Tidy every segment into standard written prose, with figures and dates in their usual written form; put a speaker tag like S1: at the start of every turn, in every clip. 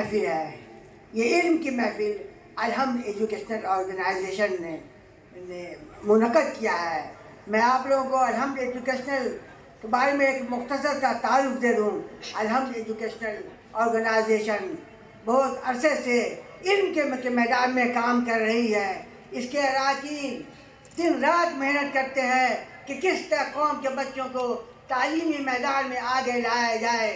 S1: महफिल है, ये इल्म की महफिल अलहम्द एजुकेशनल ऑर्गेनाइजेशन ने मुनक़द किया है। मैं आप लोगों को अलहम्द एजुकेशनल के बारे में एक मुख्तसर सा तारुफ दे दूँ। अलहम्द एजुकेशनल ऑर्गेनाइजेशन बहुत अरसे से इल्म के मैदान में काम कर रही है। इसके अरकान दिन रात मेहनत करते हैं कि किस तरह कौम के बच्चों को तालीमी मैदान में आगे लाया जाए,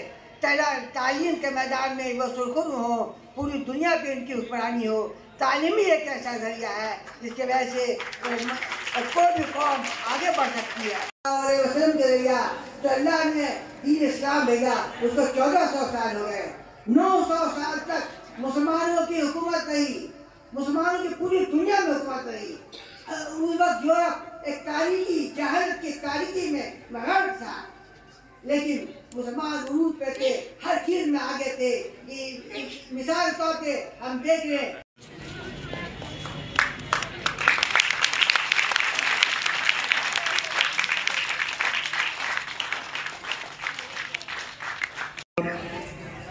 S1: तालीम के मैदान में वो सुरखरू हो, पूरी दुनिया पे इनकी हुक्मरानी हो। तालीमी एक ऐसा जरिया है जिसकी वजह से कोई भी कौम आगे बढ़ सकती है। और वसल्लम के जरिया तो अल्लाह ने दीन इस्लाम भेजा, उसको 1400 साल हो गए। 900 साल तक मुसलमानों की हुकूमत रही, मुसलमानों की पूरी दुनिया में हुकूमत रही। उस वक्त यूरोप एक तारीखी जहालत की तारीखी में मगन था, लेकिन मुसलमान उरूज पे थे, हर चीज़ में आगे थे। मिसाल के तौर पे हम देख रहे हैं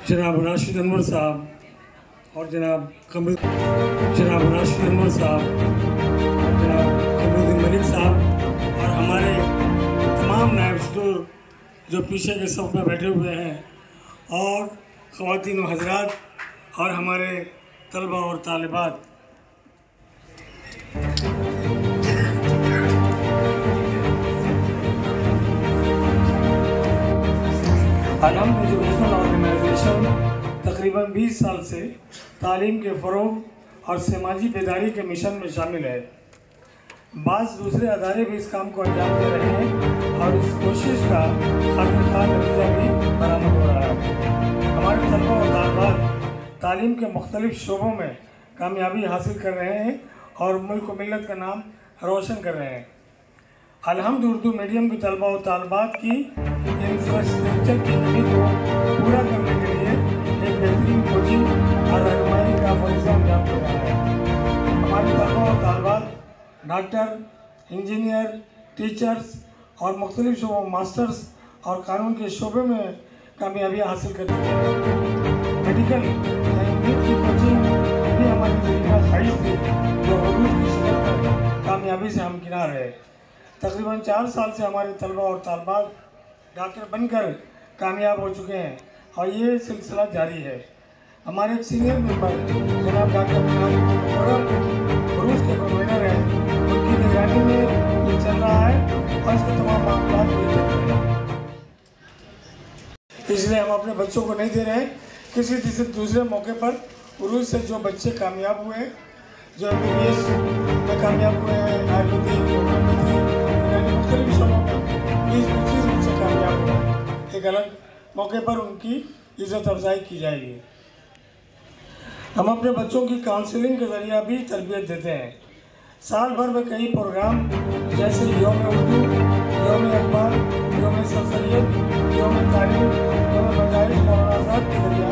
S2: जनाब राशिद अनवर साहब और जनाब राशिद अनवर साहब और जनाब कमरुद्दीन मलिक साहब और हमारे तमाम नायब सदर जो पीछे के सफ़ में बैठे हुए हैं, और ख़वातीन व हज़रात और हमारे तलबा और तालिबात। अलहम्द एजुकेशनल ऑर्गेनाइजेशन तकरीबन 20 साल से तालीम के फ़रोग़ और समाजी बेदारी के मिशन में शामिल है। बाज़ दूसरे अदारे भी इस काम को अंजाम दे रहे हैं और इस कोशिश का खातिर नतीजा भी बरामद हो रहा है। हमारे तलबा और तालिबात तालीम के मुख्तलिफ़ शोबों में कामयाबी हासिल कर रहे हैं और मुल्क व मिल्लत का नाम रोशन कर रहे हैं। अलहम्द उर्दू मीडियम के तलबा और तालिबात की इंफ्रास्ट्रक्चर की कमी को पूरा करने के लिए एक बेहतरीन कोचिंग और रहनुमाई का फरीज़ा अंजाम दे रहा है। हमारे तलबा और तालिबात डॉक्टर, इंजीनियर, टीचर्स और मुख्तलिफ़ शोबों मास्टर्स और कानून के शोबे में कामयाबी हासिल कर चुके हैं। मेडिकल या इंजीनियर की कोचिंग भी हमारी ज़रीना ख्वाहिश थी, जो उरूज की शक्ल में कामयाबी से हमकिनार है। तकरीबन 4 साल से हमारे तलबा और तालिबात डॉक्टर बनकर कामयाब हो चुके हैं और ये सिलसिला जारी है। हमारे एक सीनियर मेंबर जनाब डॉक्टर उरूज के कन्वीनर हैं, उनकी निगरानी में ये चल रहा है और इसके तमाम मामला भी चलते हैं। इसलिए हम अपने बच्चों को नहीं दे रहे हैं। किसी दूसरे मौके पर उरूज से जो बच्चे कामयाब हुए, जो MBBS में कामयाब हुए हैं, आयुर्वेदिक, होम्योपैथी, मुख्तलिफ शोबों में 20-25 बच्चे कामयाब हुए, एक अलग मौके पर उनकी इज़्ज़त अफजाई की जाएगी। हम अपने बच्चों की काउंसलिंग के ज़रिए भी तरबियत देते हैं। साल भर में कई प्रोग्राम जैसे यौम उर्दू, यौम अखबार, यौम सर-सैयद, यौम तालीम, यौम पैदाइश मौलाना आज़ाद के ज़रिए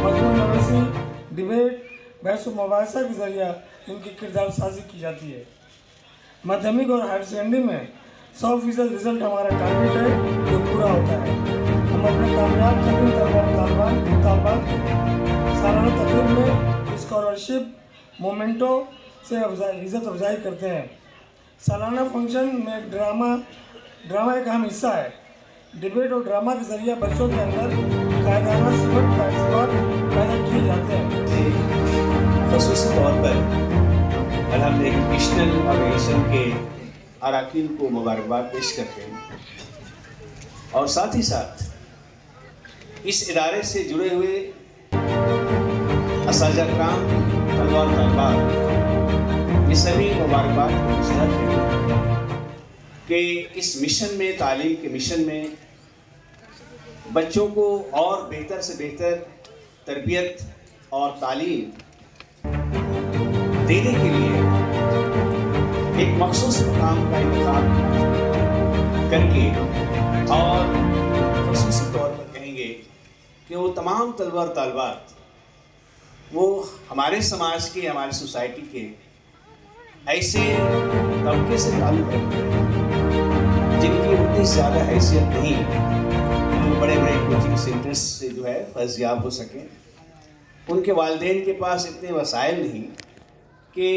S2: मज़मून नवीसी, डिबेट, बहस व मुबाहिसा के ज़रिए इनकी किरदार साजी की जाती है। माध्यमिक और हायर सेकेंडरी में 100% रिज़ल्ट हमारा टारगेट है, जो पूरा होता है। हम अपने कामयाब तरीन तालिबात सालाना तकरीब में स्कॉलरशिप मोमेंटो से इज़्ज़त अफजाई करते हैं। सालाना फंक्शन में ड्रामा एक अहम हिस्सा है। डिबेट और ड्रामा के ज़रिए बच्चों के अंदर कायदाना सिफत का इस्तेमाल पैदा किए जाते हैं।
S3: ख़ुसूसी तौर पर अलहम्द एजुकेशनल ऑर्गेनाइजेशन के अरकान को मुबारकबाद पेश करते हैं और साथ ही साथ इस इदारे से जुड़े हुए असातिज़ा कराम, तलबा और तालिबात ये सभी मुबारकबाद को मुस्तहक़ हैं कि इस मिशन में, तालीम के मिशन में बच्चों को और बेहतर से बेहतर तरबियत और तालीम देने के लिए एक मखसूस मुकाम का इंतखाब करके, और ख़ुसूसी तौर पर कहेंगे कि वो तमाम तलबा और तालिबात वो हमारे समाज के, हमारी सोसाइटी के ऐसे तबके से ताल्लुक़ रखते हैं जिनकी उतनी ज़्यादा हैसियत नहीं, जो बड़े बड़े कोचिंग सेंटर्स से जो है फैज़याब हो सकें। उनके वालिदैन के पास इतने वसाइल नहीं कि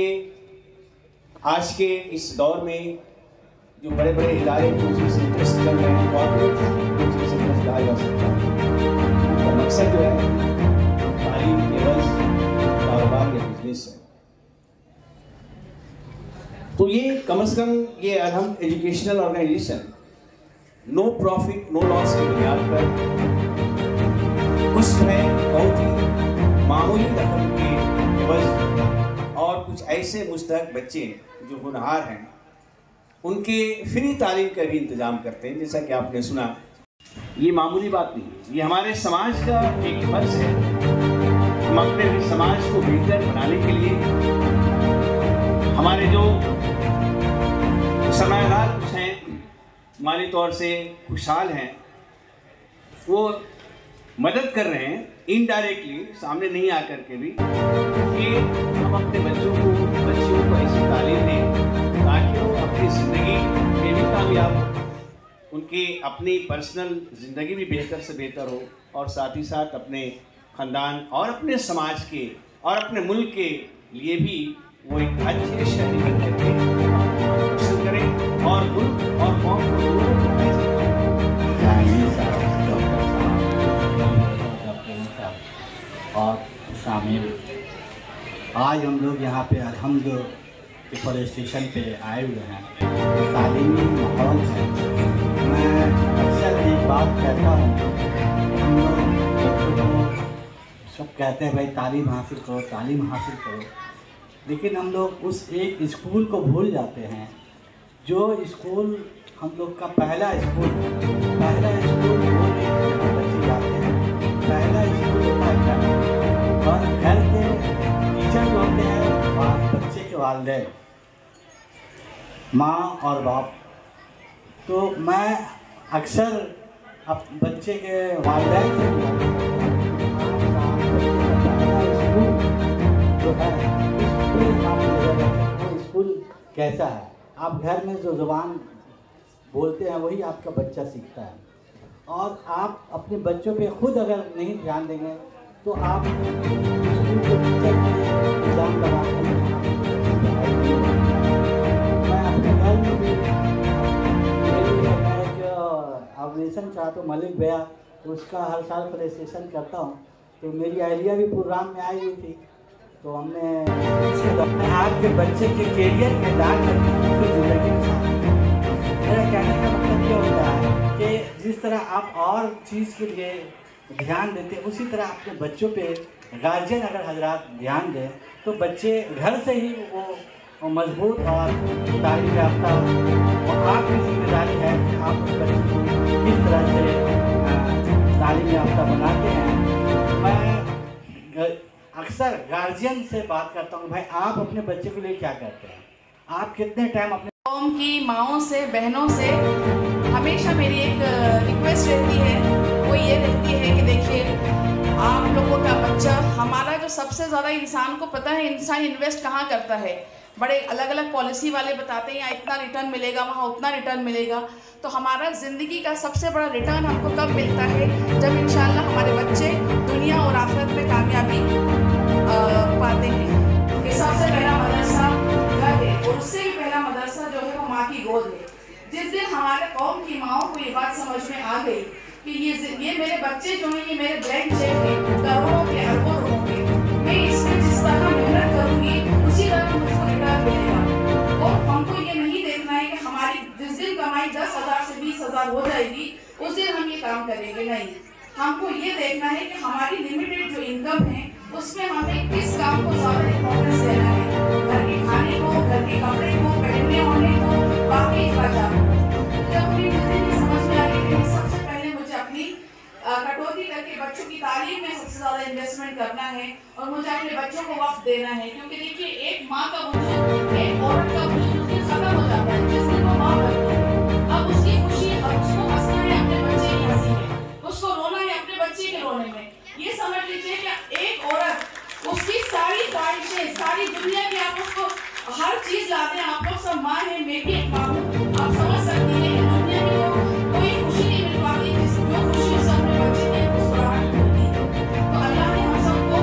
S3: आज के इस दौर में जो बड़े बड़े इदारे कोचिंग सेंटर्स चल रहे हैं, कॉर्पोरेट कोचिंग सेंटर्स कहा जा सकता है, उनका मकसद जो है तालीम केवल कारोबार या बिजनेस है। तो ये कम से कम ये Alhamd educational organisation no profit no loss की बुनियाद पर कुछ है बहुत ही मामूली रकम के एवज और कुछ ऐसे मुस्तहक बच्चे जो होनहार हैं उनके फ्री तालीम का भी इंतज़ाम करते हैं। जैसा कि आपने सुना, ये मामूली बात नहीं है, ये हमारे समाज का एक फर्ज है। हम अपने समाज को बेहतर बनाने के लिए हमारे जो सरमायादार कुछ हैं, माली तौर से खुशहाल हैं, वो मदद कर रहे हैं इनडायरेक्टली, सामने नहीं आकर के भी, कि हम अपने बच्चों को ऐसी तालीम दें ताकि वो अपनी ज़िंदगी में भी कामयाब हो, उनकी अपनी पर्सनल ज़िंदगी भी बेहतर से बेहतर हो और साथ ही साथ अपने ख़ानदान और अपने समाज के और अपने मुल्क के लिए भी वो एक अच्छे शहरी बन करके हासिल करें और मुल्क और कौम को दोनों को
S4: और शामिल। आज हम लोग यहाँ पे अल्हम्दुलिल्लाह पुलिस स्टेशन पे आए हुए हैं। तालीमी माहौल है। मैं अक्सर एक बात कहता हूँ कि हम लोग बच्चों को सब कहते हैं भाई तालीम हासिल करो, तालीम हासिल करो, लेकिन हम लोग उस एक स्कूल को भूल जाते हैं जो स्कूल हम लोग का पहला स्कूल वो जहाँ बच्चे जाते हैं, पहला स्कूल होता है घर, और घर के टीचर जो होते हैं और बच्चे के वालिदैन, माँ और बाप। तो मैं अक्सर अब बच्चे के वालिदैन से स्कूल जो है वो स्कूल कैसा है, आप घर में जो ज़ुबान बोलते हैं वही आपका बच्चा सीखता है, और आप अपने बच्चों पे खुद अगर नहीं ध्यान देंगे तो आप स्कूल के टीचर के एग्ज़ाम लगाते हैं। मैं अपने घर में भी मैं जो ऑर्गेनाइजेशन चाहता हूँ मलिक भैया, उसका हर साल फेलिसिटेशन करता हूँ, तो मेरी अहलिया भी प्रोग्राम में आई हुई थी, तो हमने आपके बच्चे के कैरियर में डाल करके उसकी ज़िंदगी में साथ। मेरा कहने का मतलब ये होता है कि जिस तरह आप और चीज़ के लिए ध्यान देते उसी तरह अपने बच्चों पे गार्जियन अगर हजरात ध्यान दें तो बच्चे घर से ही वो मजबूत और तालीम याफ्ता, और आपकी जिम्मेदारी है कि आप उस बच्चे को किस तरह से तालीम याफ्ता बनाते हैं। मैं अक्सर गार्जियन से बात करता हूँ, भाई आप अपने बच्चे के लिए क्या करते हैं, आप कितने टाइम अपने
S5: कौम की माओं से, बहनों से हमेशा मेरी एक रिक्वेस्ट रहती है, वो ये रहती है कि देखिए आप लोगों का बच्चा, हमारा जो सबसे ज़्यादा इंसान को पता है इंसान इन्वेस्ट कहाँ करता है, बड़े अलग अलग पॉलिसी वाले बताते हैं यहाँ इतना रिटर्न मिलेगा, वहाँ उतना रिटर्न मिलेगा, तो हमारा ज़िंदगी का सबसे बड़ा रिटर्न हमको तब मिलता है जब इंशाल्लाह हमारे बच्चे दुनिया और आखिरत में कामयाबी पाते हैं। कि सबसे पहला मदरसा घर है, और उससे भी पहला मदरसा जो है वो माँ की गोद है। जिस दिन हमारे कौम की माओं को ये बात समझ में आ गई कि ये मेरे बच्चे जो हैं ये मेरे ब्लैंक चेक है, करोड़ों के अरबों रुपयों के, मैं इसमें जिस तरह मेहनत करूँगी उसी तरह मुझको रिटर्न मिलेगा। और हमको ये नहीं देखना है कि हमारी जिस दिन कमाई 10,000 से 20,000 हो जाएगी उस दिन हम ये काम करेंगे, नहीं, हमको ये देखना है कि हमारी लिमिटेड जो इनकम है उसमें हमें किस काम को ज़्यादा इम्पोर्टेंस देना है, घर के खाने को, घर के कपड़े को, पहनने होने को, बाकी अखराजात को। जब मुझे जिस दिन ये समझ में आ गई कि सबसे पहले मुझे अपनी कटौती करके बच्चों की तालीम में सबसे ज़्यादा इन्वेस्टमेंट करना है और मुझे अपने बच्चों को वक्त देना है, क्योंकि देखिए एक माँ का वजूद, एक औरत का वजूद उस दिन खत्म हो जाता है जिस दिन वो माँ बनती है। अब उसकी खुशी, अब उसको हंसना है अपने बच्चे की हंसी में, उसको रोना है अपने बच्चे के रोने में। ये समझ लीजिए कि एक औरत उसकी सारी ख्वाहिशें, सारी दुनिया की आप उसको हर चीज़ लाते हैं, आप लोग सब माँ हैं, मैं भी एक माँ हूँ, आप समझ सकती हैं कि दुनिया की वो कोई खुशी नहीं मिल पाती जो खुशी उसे अपने बच्चे की मुस्कुराहट मिलती है। तो अल्लाह ने हम सबको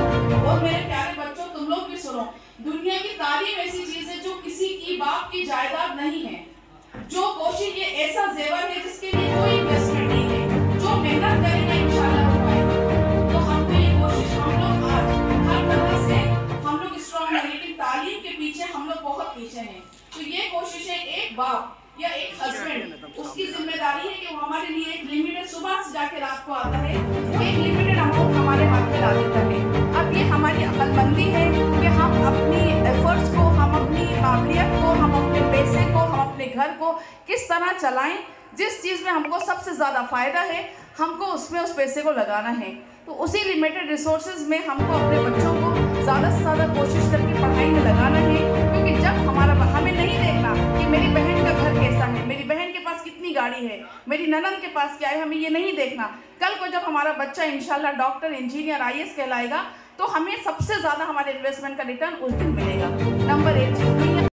S5: जाके रात को आता है, वो एक लिमिटेड अमाउंट हमारे हाथ में ला देता है। अब ये हमारी अक्लमंदी है कि हम अपनी एफर्ट्स को, हम अपनी काबिलियत को, हम अपने पैसे को, हम अपने घर को किस तरह चलाएं। जिस चीज़ में हमको सबसे ज़्यादा फ़ायदा है, हमको उसमें उस पैसे को लगाना है। तो उसी लिमिटेड रिसोर्सेज में हमको अपने बच्चों को ज़्यादा से ज़्यादा कोशिश करके पढ़ाई में लगाना है, क्योंकि जब हमें नहीं देखना कि मेरी बहन का घर कैसा है, मेरी बहन के पास कितनी गाड़ी है, मेरी ननद के पास क्या है, हमें ये नहीं देखना। कल को जब हमारा बच्चा इंशाल्लाह डॉक्टर, इंजीनियर, IAS कहलाएगा, तो हमें सबसे ज़्यादा हमारे इन्वेस्टमेंट का रिटर्न उस दिन मिलेगा। नंबर 1